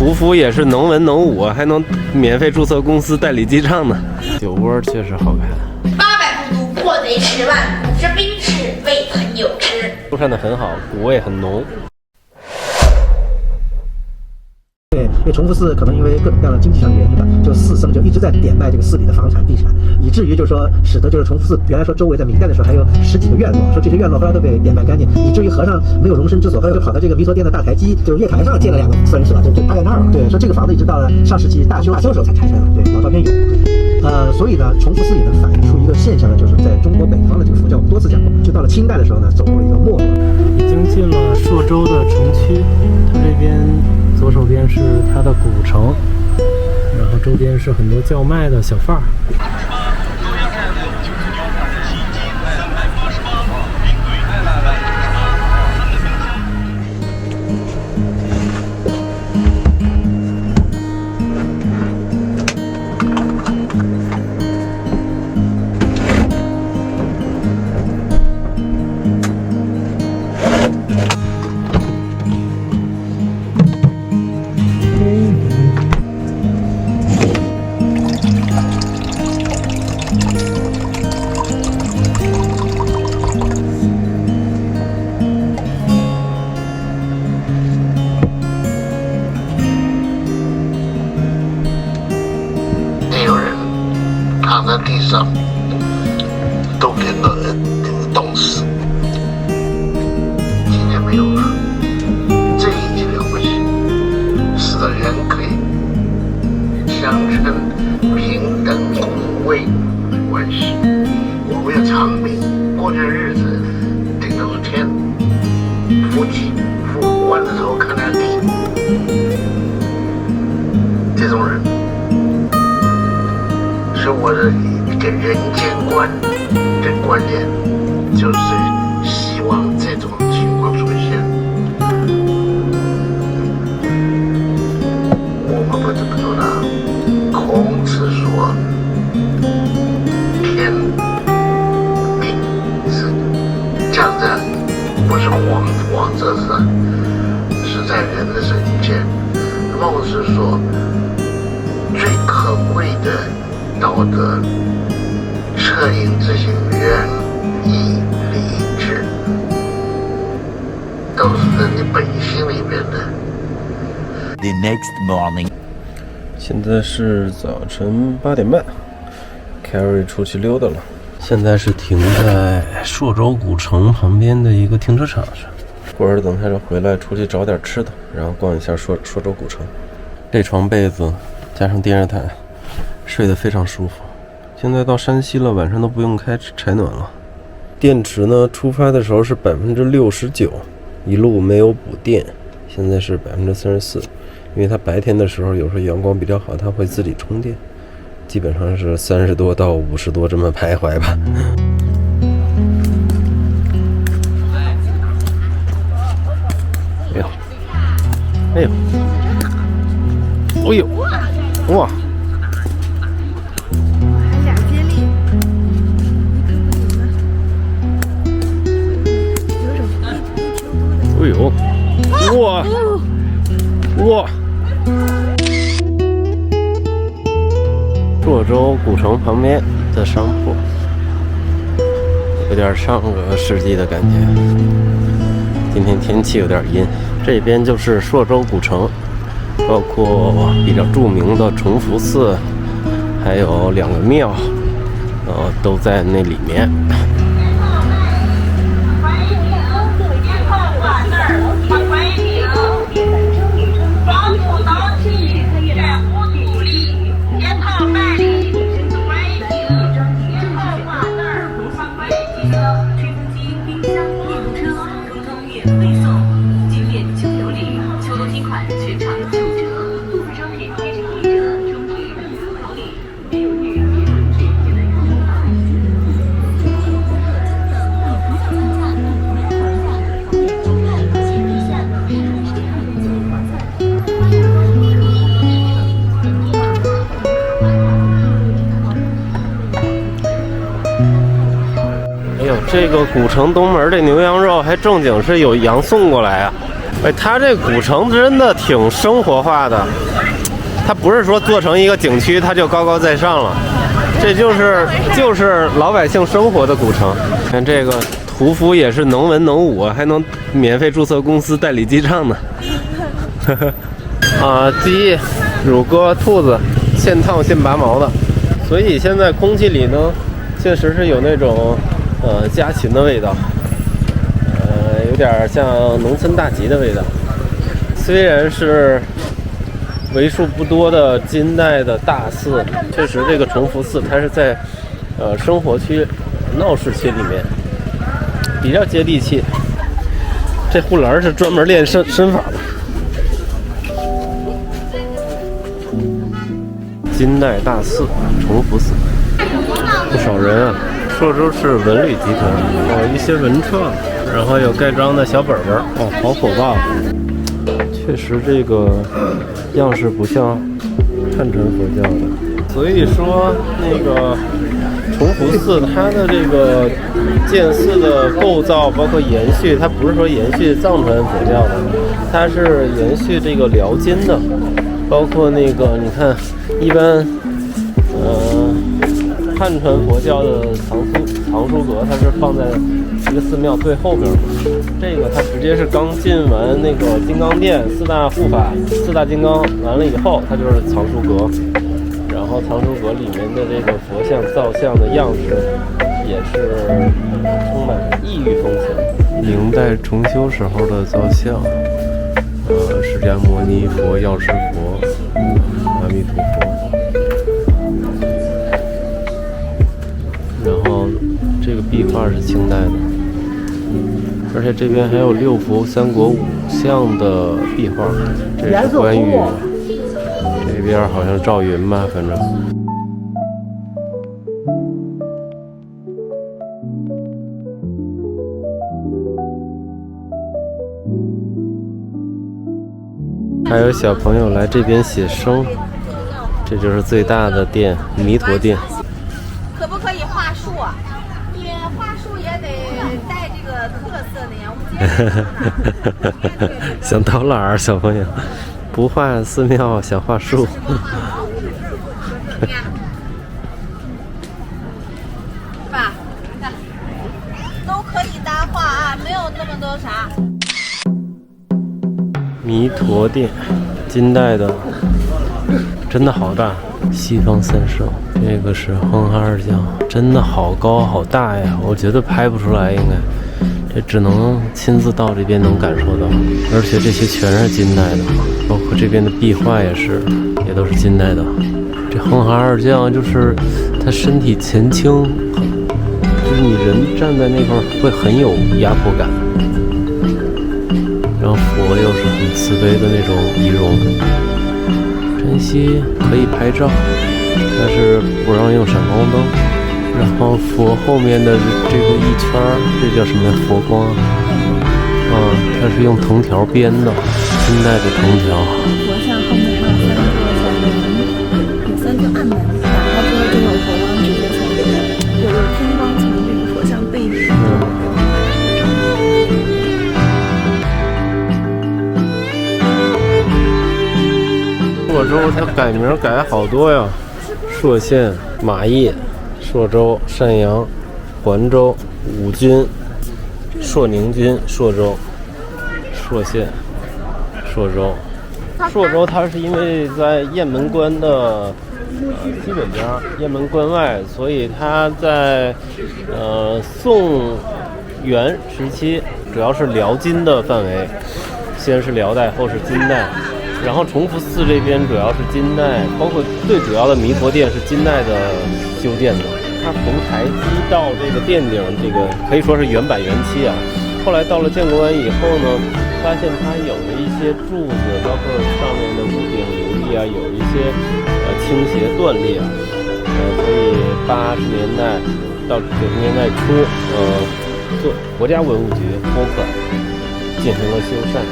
屠夫也是能文能武，还能免费注册公司代理记账呢。酒窝确实好看。800步破贼10万，古之兵士未曾有之。修缮的很好，古味很浓。对，因为崇福寺可能因为各种各样的经济上的原因吧，就寺僧就一直在典卖这个寺里的房产地产，以至于就是说使得就是崇福寺原来说周围在明代的时候还有10几个院落，说这些院落后来都被典卖干净，以至于和尚没有容身之所，后来就跑到这个弥陀殿的大台基，就是月台上建了2个僧是吧？就搭在那儿了。对，说这个房子一直到了上世纪大修时候才拆下来的。对，老照片有。所以呢，崇福寺也能反映出一个现象呢，就是在中国北方的这个佛教，我们多次讲过，就到了清代的时候呢，走入了一个没落。已经进了朔州的城区，它这边左手边是它的古城，然后周边是很多叫卖的小贩儿。躺在地上，冬天的冻死。今天没有了，这已经了不起，使得人可以相称平等共位关系。我们要长命，过这日子顶都是天，夫妻夫弯着头看着地，这种人。是我的一个人间观的观念，就是希望这种情况出现。我们不这么说的，孔子说，天命是降在，不是皇者上，是在人的身间。孟子说，最可贵的道德恻隐之心、仁义礼智，都是人的本性里面的。The next morning， 现在是早晨8点半 ，Carrie 出去溜达了。现在是停在朔州古城旁边的一个停车场上，或者等他回来出去找点吃的，然后逛一下朔州古城。这床被子加上电热毯。睡得非常舒服。现在到山西了，晚上都不用开柴暖了。电池呢，出发的时候是69%，一路没有补电，现在是34%。因为它白天的时候有时候阳光比较好，它会自己充电，基本上是30多到50多这么徘徊吧。哎呦，哎呦，哎呦，哇！哎呦，哇哇！朔州古城旁边的商铺，有点上个世纪的感觉。今天天气有点阴。这边就是朔州古城，包括比较著名的崇福寺，还有2个庙，都在那里面。这个古城东门这牛羊肉还正经是有羊送过来啊，哎，它这古城真的挺生活化的，它不是说做成一个景区它就高高在上了，这就是老百姓生活的古城。看这个屠夫也是能文能武，还能免费注册公司代理记账呢。啊，鸡、乳鸽、兔子，现烫现拔毛的，所以现在空气里呢，确实是有那种家禽的味道，有点像农村大集的味道。虽然是为数不多的金代的大寺，确实这个崇福寺它是在生活区、闹市区里面比较接地气。这护栏是专门练身法的。金代大寺崇福寺，不少人啊。朔州市文旅集团一些文创，然后有盖章的小本本好火爆。确实这个样式不像汉传佛教的，所以说那个崇福寺它的这个建寺的构造包括延续，它不是说延续藏传佛教的，它是延续这个辽金的，包括那个你看一般汉传佛教的藏书阁，它是放在一个寺庙最后边的。这个它直接是刚进完那个金刚殿四大护法、四大金刚完了以后，它就是藏书阁。然后藏书阁里面的这个佛像造像的样式，也是充满异域风情。明代重修时候的造像，释迦牟尼佛、药师佛、阿弥陀佛。然后这个壁画是清代的，而且这边还有六幅三国五像的壁画，这是关羽。这边好像赵云吧，反正。还有小朋友来这边写生，这就是最大的店——弥陀殿。可不可以画树啊？也画树也得带这个特色的呀。我们今天想到哪儿，小朋友？不画寺庙，想画树。爸，看，都可以搭画啊，没有那么多啥。弥陀殿，金代的，真的好大。西方三圣，这个是哼哈二将，真的好高好大呀！我觉得拍不出来，应该。这只能亲自到这边能感受到，而且这些全是金代的，包括这边的壁画也都是金代的。这哼哈二将就是他身体前倾，就是你人站在那块会很有压迫感，然后佛又是很慈悲的那种仪容。珍惜可以拍照，但是不让用闪光灯。然后佛后面的这个一圈，这叫什么呀？佛光啊，它是用藤条编的，金代的藤条。佛像后面还有三个暗门，打开之后就有佛光直接从有天光从这个佛像背面。朔州它改名改好多呀，朔县、马驿。朔州、汕阳、环州、武军、朔宁军、朔州、朔县、朔州。朔州它是因为在雁门关的西北边，雁门关外，所以它在宋元时期主要是辽金的范围，先是辽代，后是金代。然后崇福寺这边主要是金代，包括最主要的弥陀殿是金代的修建的。它从台基到这个殿顶，这个可以说是原版原漆啊。后来到了建国完以后呢，发现它有了一些柱子，包括上面的屋顶琉璃啊，有一些倾斜断裂啊，所以80年代到90年代初，做国家文物局拨款进行了修缮。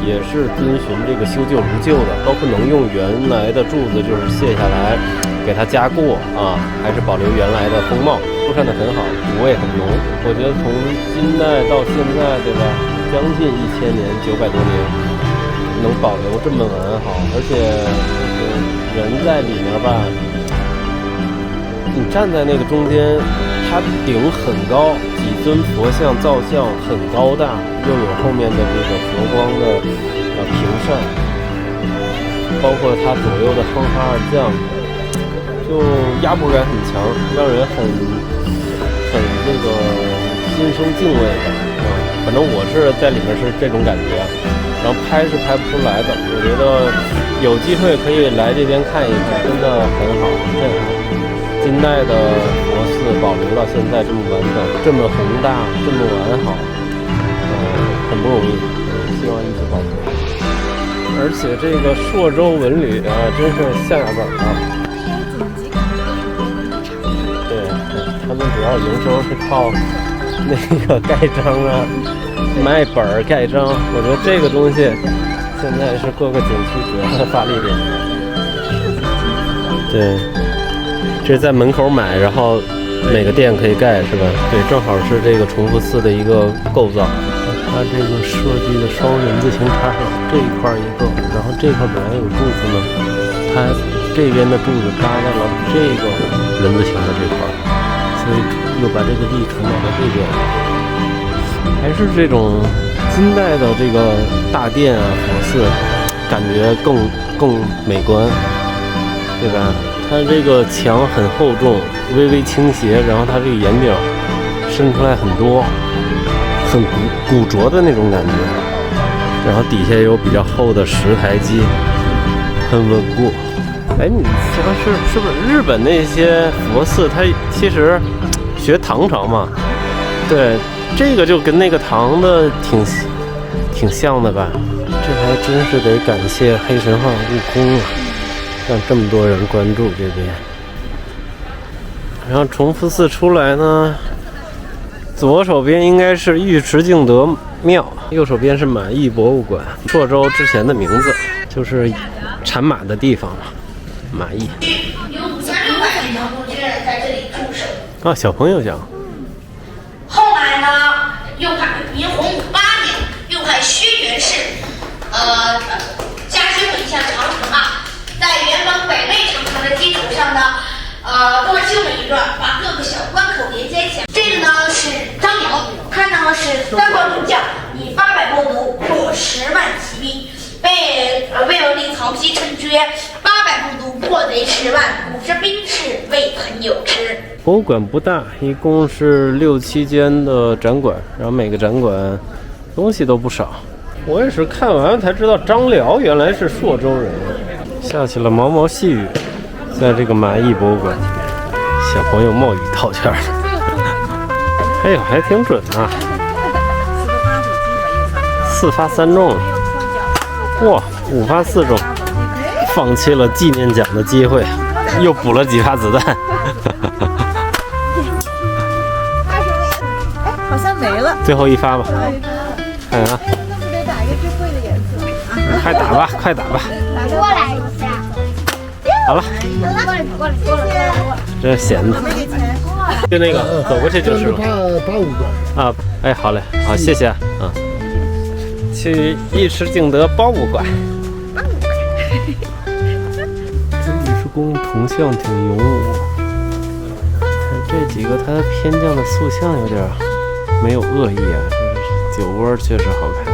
也是遵循这个修旧如旧的，包括能用原来的柱子，就是卸下来给它加固啊，还是保留原来的风貌，修缮的很好，土味很浓。我觉得从金代到现在，对吧？将近1000年，900多年，能保留这么完好，而且就是人在里面吧，你站在那个中间，它顶很高，几尊佛像造像很高大，又有后面的这个佛光的屏扇，包括它左右的哼哈二将，就压迫感很强，让人很这个心生敬畏的。反正我是在里面是这种感觉，然后拍是拍不出来的。我觉得有机会可以来这边看一看，真的很好，震撼。金代的佛寺保留到现在这么完整、这么宏大、这么完好，很不容易，希望一直保留。而且这个朔州文旅啊，真是下本啊。对，他们主要营收是靠那个盖章啊，卖本儿盖章。我觉得这个东西现在是各个景区主要的发力点。对，这是在门口买，然后每个店可以盖，是吧？对，正好是这个崇福寺的一个构造。它这个设计的双人字形插手，这一块一个，然后这块本来有柱子呢，它这边的柱子搭在了这个人字形的这块，所以又把这个地传导到这边，还是这种金代的这个大殿啊佛寺，感觉更美观，对吧？它这个墙很厚重，微微倾斜，然后它这个檐顶伸出来很多，很古拙的那种感觉，然后底下有比较厚的石台基，很稳固。哎，你像是不是日本那些佛寺，它其实学唐朝嘛？对，这个就跟那个唐的挺像的吧？这还真是得感谢黑神话悟空啊，让这么多人关注这边。然后崇福寺出来呢，左手边应该是尉迟敬德庙，右手边是马邑博物馆。朔州之前的名字就是产马的地方嘛，马邑。有5600名劳动军人在这里驻守。啊，小朋友讲。后来呢，又派明洪武8年，又派薛元氏，加修了一下长城啊，在原本北魏长城的基础上呢，多修了一段，把各个小关口连接起来。这个呢是张辽，他呢是3关猛将，以800多卒破10万骑兵，被魏文帝曹丕称爵，800多卒破贼10万，古之兵士未曾有之。博物馆不大，一共是6、7间的展馆，然后每个展馆东西都不少。我也是看完才知道张辽原来是朔州人。下起了毛毛细雨，在这个马邑博物馆，小朋友冒雨套圈。哎呦，还挺准啊！4发3中，哇，5发4中，放弃了纪念奖的机会，又补了几发子弹。好像没了。最后1发吧，看看啊。得打一个最贵的颜色。快打吧，快打吧！过来一下。好了，过来。这是闲的。就那个走过去就是了。85个。啊，哎，好嘞，好，谢谢啊。去尉迟敬德博物馆。这尉迟恭铜像挺勇武，看这几个他偏将的塑像有点没有恶意啊，就是酒窝确实好看。